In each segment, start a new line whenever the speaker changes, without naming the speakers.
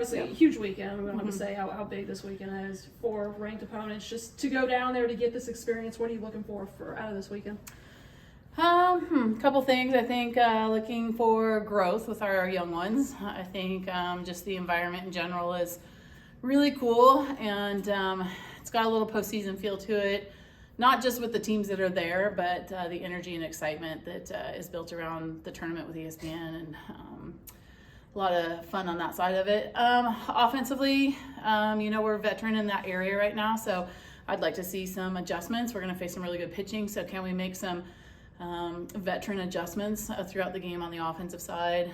Obviously, a huge weekend. We don't have to say how big this weekend is for ranked opponents. Just to go down there to get this experience, what are you looking for out of this weekend?
Couple things. I think looking for growth with our young ones. I think just the environment in general is really cool, and it's got a little postseason feel to it. Not just with the teams that are there, but the energy and excitement that is built around the tournament with ESPN, and a lot of fun on that side of it. Offensively, we're a veteran in that area right now, so I'd like to see some adjustments. We're going to face some really good pitching, so can we make some veteran adjustments throughout the game on the offensive side?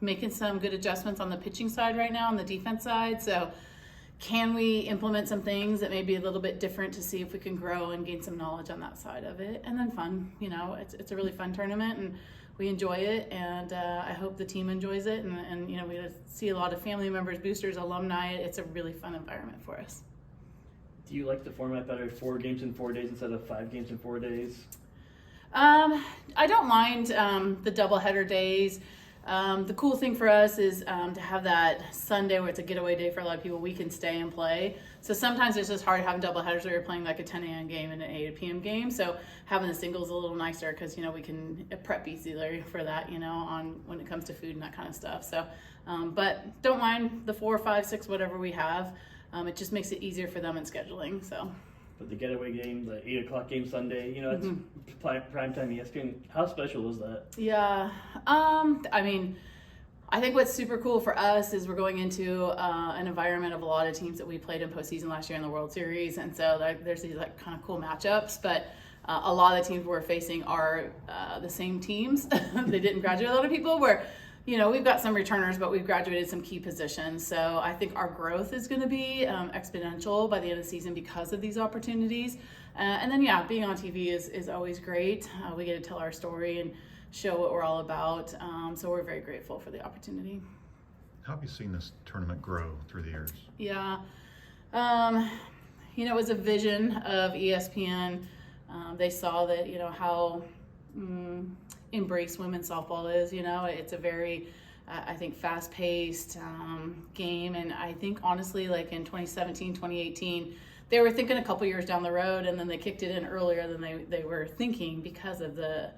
Making some good adjustments on the pitching side right now, on the defense side. So can we implement some things that may be a little bit different to see if we can grow and gain some knowledge on that side of it? And then fun, it's a really fun tournament, and we enjoy it, and I hope the team enjoys it. And we see a lot of family members, boosters, alumni. It's a really fun environment for us.
Do you like the format better, 4 games in 4 days instead of 5 games in 4 days?
I don't mind the doubleheader days. The cool thing for us is to have that Sunday where it's a getaway day for a lot of people. We can stay and play. So sometimes it's just hard having doubleheaders where you're playing like a 10 a.m. game and an 8 p.m. game. So having the singles a little nicer because we can prep easier for that. On when it comes to food and that kind of stuff. So, but don't mind the 4, 5, 6, whatever we have. It just makes it easier for them in scheduling. So.
But the getaway game, the 8 o'clock game Sunday, it's primetime ESPN. How special is that?
Yeah. I think what's super cool for us is we're going into an environment of a lot of teams that we played in postseason last year in the World Series. And so there's these kind of cool matchups. But a lot of the teams we're facing are the same teams. They didn't graduate a lot of people where we've got some returners, but we've graduated some key positions. So I think our growth is going to be exponential by the end of the season because of these opportunities. And then, being on TV is always great. We get to tell our story and show what we're all about. So we're very grateful for the opportunity.
How have you seen this tournament grow through the years?
Yeah. It was a vision of ESPN. They saw that, how embrace women's softball is. It's a very I think fast-paced game, and I think honestly like in 2017 2018 they were thinking a couple years down the road, and then they kicked it in earlier than they were thinking because of the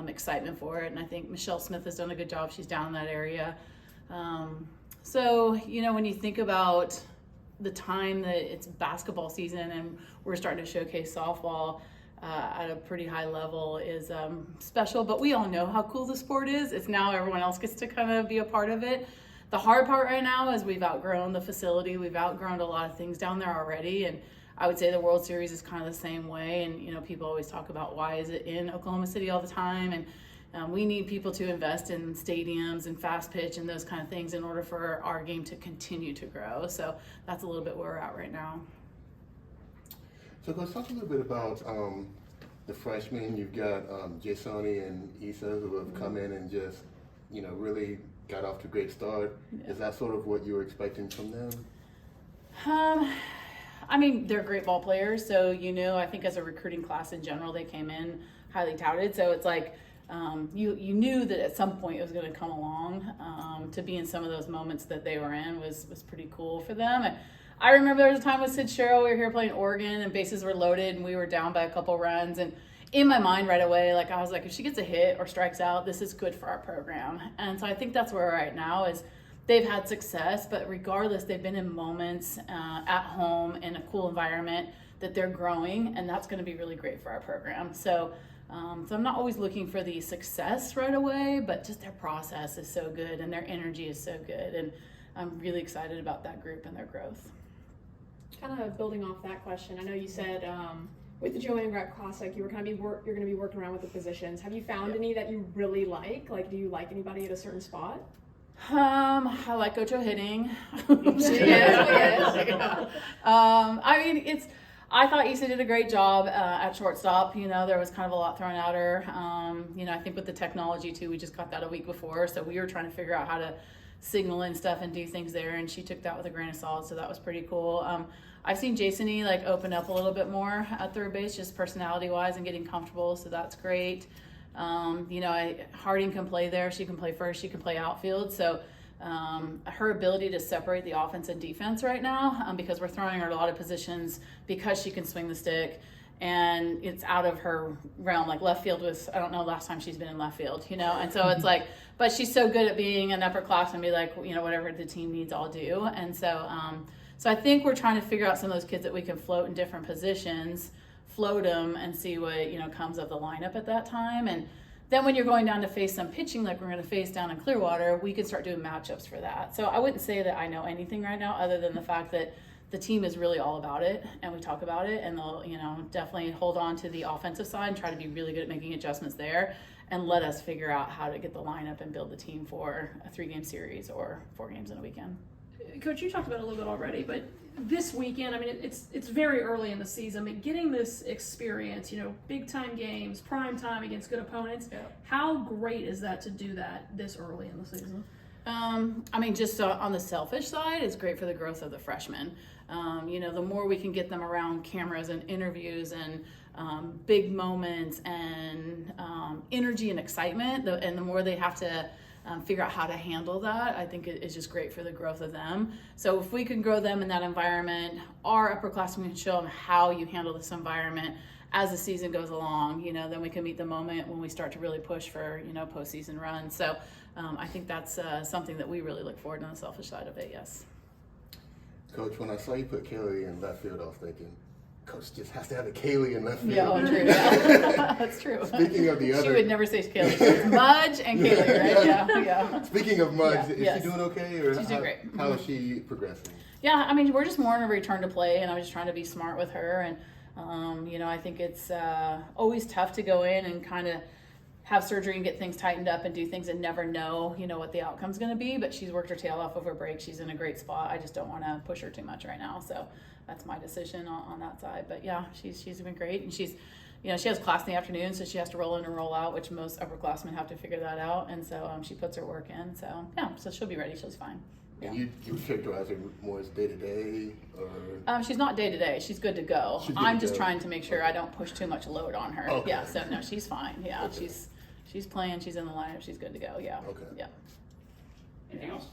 excitement for it. And I think Michelle Smith has done a good job. She's down in that area. So when you think about the time that it's basketball season and we're starting to showcase softball at a pretty high level is special, but we all know how cool the sport is. It's now everyone else gets to kind of be a part of it. The hard part right now is we've outgrown the facility. We've outgrown a lot of things down there already, and I would say the World Series is kind of the same way. And people always talk about why is it in Oklahoma City all the time, and we need people to invest in stadiums and fast pitch and those kind of things in order for our game to continue to grow. So that's a little bit where we're at right now.
So let's talk a little bit about the freshmen. You've got Jasoni and Issa who have come in and just, really got off to a great start. Yeah. Is that sort of what you were expecting from them?
They're great ball players. So, I think as a recruiting class in general, they came in highly touted. So it's like you knew that at some point it was going to come along. To be in some of those moments that they were in was pretty cool for them. And I remember there was a time with Sid Sherrill, we were here playing Oregon and bases were loaded and we were down by a couple runs. And in my mind right away, I was like, if she gets a hit or strikes out, this is good for our program. And so I think that's where we're right now is they've had success, but regardless, they've been in moments at home in a cool environment that they're growing, and that's going to be really great for our program. So I'm not always looking for the success right away, but just their process is so good and their energy is so good. And I'm really excited about that group and their growth.
Kind of building off that question, I know you said with the Joanne Grant Classic, you're going to be working around with the positions. Have you found any that you really like? Do you like anybody at a certain spot?
I like Ocho hitting. I thought Issa did a great job at shortstop. There was kind of a lot thrown at her. I think with the technology too, we just got that a week before, so we were trying to figure out how to signal and stuff and do things there, and she took that with a grain of salt, so that was pretty cool. I've seen Jasoni open up a little bit more at third base, just personality wise and getting comfortable, so that's great. Harding can play there. She can play first. She can play outfield. So her ability to separate the offense and defense right now, because we're throwing her a lot of positions because she can swing the stick, and it's out of her realm. Like left field was, I don't know last time she's been in left field, you know, and so it's like, but she's so good at being an upperclassman and be like, you know, whatever the team needs, I'll do. And so, so I think we're trying to figure out some of those kids that we can float in different positions, float them and see what, you know, comes of the lineup at that time. And then when you're going down to face some pitching like we're going to face down in Clearwater, we can start doing matchups for that. So I wouldn't say that I know anything right now other than the fact that the team is really all about it and we talk about it, and they'll, you know, definitely hold on to the offensive side and try to be really good at making adjustments there and let us figure out how to get the lineup and build the team for a 3-game series or 4 games in a weekend.
Coach, you talked about it a little bit already, but this weekend, I mean, it's very early in the season, but getting this experience, you know, big time games, prime time against good opponents, how great is that to do that this early in the season?
I mean, just on the selfish side, it's great for the growth of the freshmen. You know, the more we can get them around cameras and interviews and big moments and energy and excitement, and the more they have to figure out how to handle that, I think it's just great for the growth of them. So if we can grow them in that environment, our upperclassmen can show them how you handle this environment as the season goes along, you know, then we can meet the moment when we start to really push for, you know, postseason runs. So I think that's something that we really look forward to on the selfish side of it, yes.
Coach, when I saw you put Kaylee in left field, I was thinking, Coach just has to have a Kaylee in left field.
Yeah, oh, true. Yeah. That's true.
Speaking of the other,
she would never say Kaylee. It's Mudge and Kaylee, right? Yeah.
Speaking of Mudge, is
yes.
she doing okay, or
She's doing great.
How is she progressing?
Yeah, I mean, we're just more in a return to play, and I was just trying to be smart with her. And you know, I think it's always tough to go in and kind of have surgery and get things tightened up and do things and never know, you know, what the outcome's going to be. But she's worked her tail off over break. She's in a great spot. I just don't want to push her too much right now. So that's my decision on that side. But yeah, she's been great, and she's, you know, she has class in the afternoon, so she has to roll in and roll out, which most upperclassmen have to figure that out. And so she puts her work in. So yeah, so she'll be ready. She's fine. Yeah.
And you would characterize her more as day-to-day, or?
She's not day-to-day. She's good to go. I'm just trying to make sure I don't push too much load on her.
Okay.
Yeah, so no, she's fine. Yeah,
Okay.
she's playing. She's in the lineup. She's good to go. Yeah.
Okay.
Yeah.
Anything else?